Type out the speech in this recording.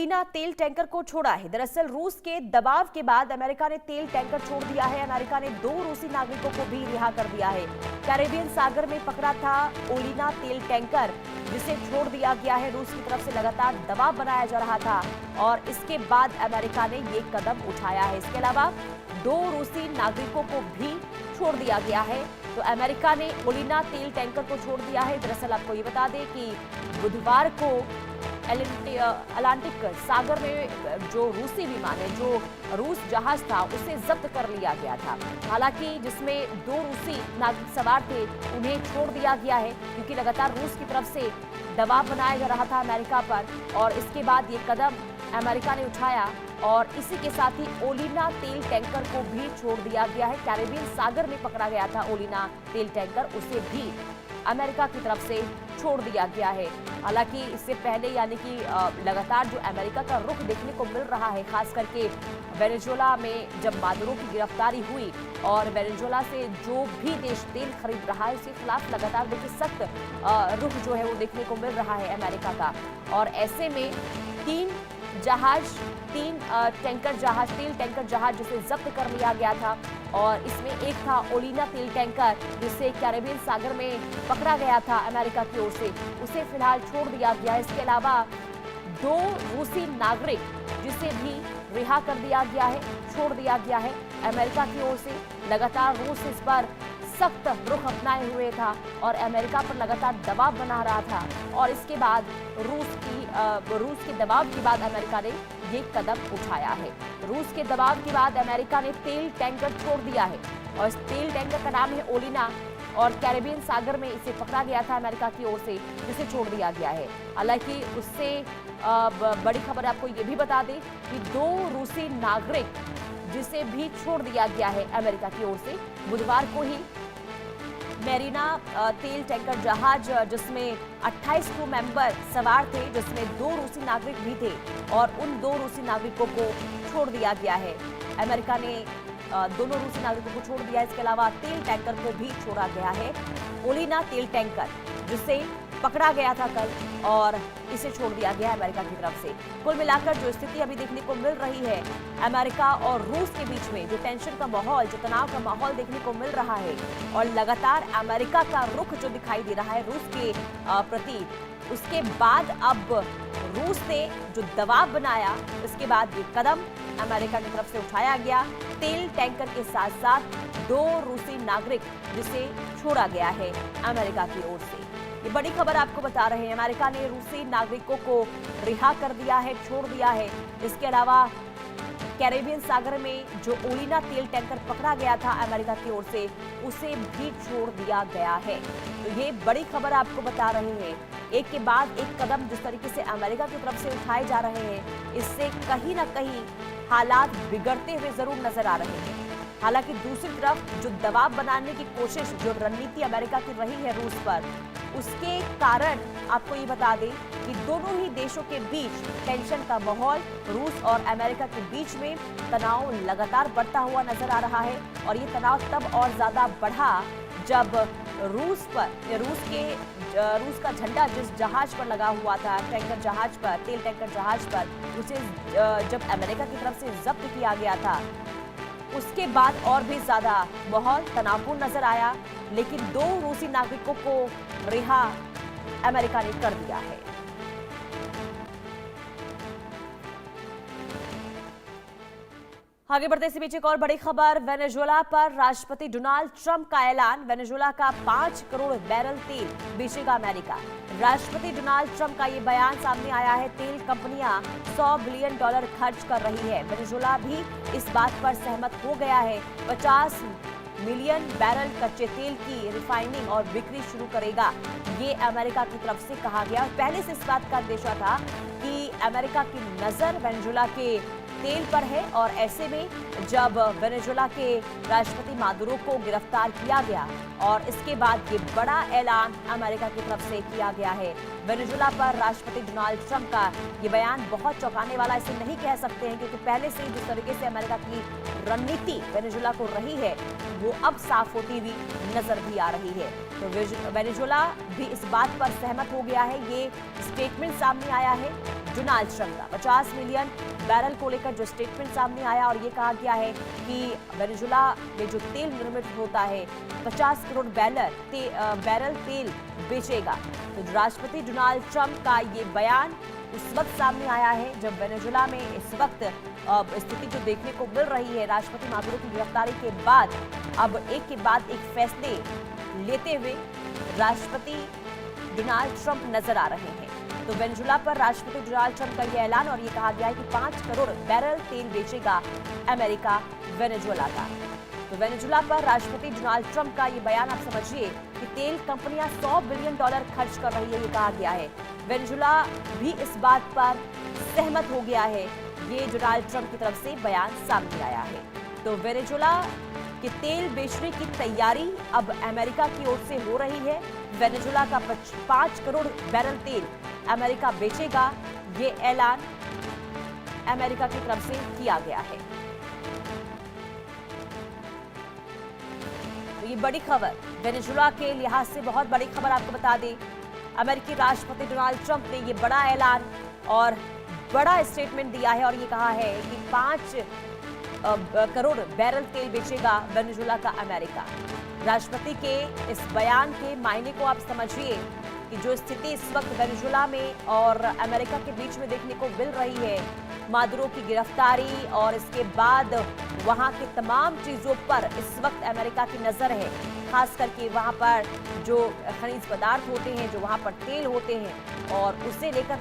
चीना तेल टैंकर को छोड़ा है। दरअसल रूस के दबाव के बाद अमेरिका ने तेल टैंकर छोड़ दिया है। अमेरिका ने 2 रूसी नागरिकों को भी रिहा कर दिया है। कैरेबियन सागर में पकड़ा था ओलिना तेल टैंकर, जिसे छोड़ दिया गया है। रूस की तरफ से लगातार दबाव बनाया जा रहा था और इसके बाद अमेरिका ने ये कदम उठाया है। इसके अलावा 2 रूसी नागरिकों को भी छोड़ दिया गया है। तो अमेरिका ने ओलिना तेल टैंकर को छोड़ दिया है। दरअसल आपको ये बता दें कि बुधवार को अटलांटिक सागर में जो रूसी विमान है, जो रूस जहाज था, उसे जब्त कर लिया गया था। हालांकि जिसमें 2 रूसी नागरिक सवार थे, उन्हें छोड़ दिया गया है क्योंकि लगातार रूस की तरफ से दबाव बनाया जा रहा था अमेरिका पर और इसके बाद ये कदम अमेरिका ने उठाया और इसी के साथ ही ओलिना तेल टैंकर को भी छोड़ दिया गया है। कैरेबियन सागर में पकड़ा गया था ओलिना तेल टैंकर, उसे भी अमेरिका की तरफ से छोड़ दिया गया है। हालांकि इससे पहले यानी कि लगातार जो अमेरिका का रुख देखने को मिल रहा है, खास करके वेनेजुएला में जब मादुरो की गिरफ्तारी हुई और वेनेजुएला से जो भी देश तेल खरीद रहा है उसके खिलाफ लगातार देखिए सख्त रुख जो है वो देखने को मिल रहा है अमेरिका का। और ऐसे में 3 टैंकर जहाज तेल टैंकर जहाज जिसे जब्त कर लिया गया था और इसमें एक था ओलिना तेल टैंकर, जिसे कैरेबियन सागर में पकड़ा गया था अमेरिका की ओर से, उसे फिलहाल छोड़ दिया गया है। इसके अलावा 2 रूसी नागरिक जिसे भी रिहा कर दिया गया है, छोड़ दिया गया है अमेरिका की ओर से। लगातार रूस इस पर सख्त रुख अपनाए हुए था और अमेरिका पर लगातार दबाव बना रहा था और इसके बाद रूस के दबाव के बाद अमेरिका ने ये कदम उठाया है। रूस के दबाव के बाद अमेरिका ने तेल टैंकर छोड़ दिया है और इस तेल टैंकर का नाम है ओलिना और कैरेबियन सागर में इसे पकड़ा गया था अमेरिका की ओर से, जिसे छोड़ दिया गया है। हालांकि उससे बड़ी खबर आपको ये भी बता दें कि 2 रूसी नागरिक जिसे भी छोड़ दिया गया है अमेरिका की ओर से। बुधवार को ही मेरिना तेल टैंकर जहाज जिसमें 28 क्रू मेंबर सवार थे, जिसमें 2 रूसी नागरिक भी थे और उन 2 रूसी नागरिकों को छोड़ दिया गया है। अमेरिका ने दोनों रूसी नागरिकों को छोड़ दिया है। इसके अलावा तेल टैंकर को भी छोड़ा गया है, ओलिना तेल टैंकर जिसे पकड़ा गया था कल और इसे छोड़ दिया गया अमेरिका की तरफ से। कुल मिलाकर जो स्थिति अभी देखने को मिल रही है अमेरिका और रूस के बीच में, जो टेंशन का माहौल, जो तनाव का माहौल देखने को मिल रहा है और लगातार अमेरिका का रुख जो दिखाई दे रहा है रूस के प्रति, उसके बाद अब रूस ने जो दबाव बनाया, उसके बाद ये कदम अमेरिका की तरफ से उठाया गया। तेल टैंकर के साथ साथ 2 रूसी नागरिक जिसे छोड़ा गया है अमेरिका की ओर से। ये बड़ी खबर आपको बता रहे हैं, अमेरिका ने रूसी नागरिकों को रिहा कर दिया है, छोड़ दिया है। इसके अलावा कैरेबियन सागर में जो ओलिना तेल टैंकर पकड़ा गया था अमेरिका की ओर से, उसे भी छोड़ दिया गया है। तो ये बड़ी खबर आपको बता रहे हैं। एक के बाद एक कदम जिस तरीके से अमेरिका की तरफ से उठाए जा रहे हैं, इससे कहीं ना कहीं हालात बिगड़ते हुए जरूर नजर आ रहे हैं। हालांकि दूसरी तरफ जो दबाव बनाने की कोशिश, जो रणनीति अमेरिका की रही है रूस पर, उसके कारण आपको ये बता दें कि दोनों ही देशों के बीच टेंशन का माहौल, रूस और अमेरिका के बीच में तनाव लगातार बढ़ता हुआ नजर आ रहा है। और ये तनाव तब और ज्यादा बढ़ा जब रूस का झंडा जिस जहाज पर लगा हुआ था, टैंकर जहाज पर, तेल टैंकर जहाज पर, उसे जब अमेरिका की तरफ से जब्त किया गया था, उसके बाद और भी ज्यादा माहौल तनावपूर्ण नजर आया। लेकिन 2 रूसी नागरिकों को रिहा अमेरिका ने कर दिया है। आगे बढ़ते इसी बीच एक और बड़ी खबर, वेनेजुएला पर राष्ट्रपति डोनाल्ड ट्रंप का ऐलान। वेनेजुएला का 5 करोड़ बैरल तेल बेचेगा अमेरिका। राष्ट्रपति डोनाल्ड ट्रंप का ये बयान सामने आया है। तेल कंपनियां $100 बिलियन खर्च कर रही है। वेनेजुएला भी इस बात पर सहमत हो गया है। 50 मिलियन बैरल कच्चे तेल की रिफाइनिंग और बिक्री शुरू करेगा, ये अमेरिका की तरफ से कहा गया। पहले से इस बात का अंदेशा था कि अमेरिका की नजर वेनेजुएला के तेल पर है और ऐसे में जब वेनेजुएला के राष्ट्रपति मादुरो को गिरफ्तार किया गया और इसके बाद ये बड़ा ऐलान अमेरिका की तरफ से किया गया है। वेनेजुएला पर राष्ट्रपति डोनाल्ड ट्रंप का ये बयान बहुत चौंकाने वाला इसे नहीं कह सकते हैं, क्योंकि पहले से ही जिस तरीके से अमेरिका की रणनीति वेनेजुएला को रही है, वो अब साफ होती हुई नजर भी आ रही है। तो वेनेजुएला भी इस बात पर सहमत हो गया है। ये स्टेटमेंट सामने आया है डोनाल्ड ट्रंप का 50 मिलियन बैरल को लेकर जो स्टेटमेंट सामने आया और ये कहा गया है कि वेनेजुला में जो तेल निर्मित होता है 50 करोड़ बैरल तेल बेचेगा। तो राष्ट्रपति डोनाल्ड ट्रंप का ये बयान उस वक्त सामने आया है जब वेनेजुला में इस वक्त स्थिति जो देखने को मिल रही है, राष्ट्रपति मादुरो की गिरफ्तारी के बाद अब एक के बाद एक फैसले लेते हुए राष्ट्रपति डोनाल्ड ट्रंप नजर आ रहे हैं। तो वेनेजुला पर राष्ट्रपति डोनाल्ड ट्रंप का यह ऐलान और ये कहा गया है कि 5 करोड़ बैरल तेल बेचेगा अमेरिका वेनेजुला का। तो वेनेजुला पर राष्ट्रपति डोनाल्ड ट्रंप का ये बयान आप समझिए कि तेल कंपनियां $100 बिलियन खर्च कर रही है, ये कहा गया है। वेनेजुला भी इस बात पर सहमत हो गया है, ये डोनाल्ड ट्रंप की तरफ से बयान सामने आया है। तो वेनेजुला के तेल बेचने की तैयारी अब अमेरिका की ओर से हो रही है। वेनेजुला का 5 करोड़ बैरल तेल अमेरिका बेचेगा, ये ऐलान अमेरिका की तरफ से किया गया है। तो ये बड़ी खबर वेनेजुला के लिहाज से बहुत बड़ी खबर आपको बता दें। अमेरिकी राष्ट्रपति डोनाल्ड ट्रंप ने ये बड़ा ऐलान और बड़ा स्टेटमेंट दिया है और ये कहा है कि 5 करोड़ बैरल तेल बेचेगा वेनेजुला का अमेरिका। राष्ट्रपति के इस बयान के मायने को आप समझिए कि जो स्थिति इस वक्त वेनेजुला में और अमेरिका के बीच में देखने को मिल रही है, मादुरो की गिरफ्तारी और इसके बाद वहां के तमाम चीजों पर इस वक्त अमेरिका की नजर है, खास करके वहां पर जो खनिज पदार्थ होते हैं, जो वहां पर तेल होते हैं और उसे लेकर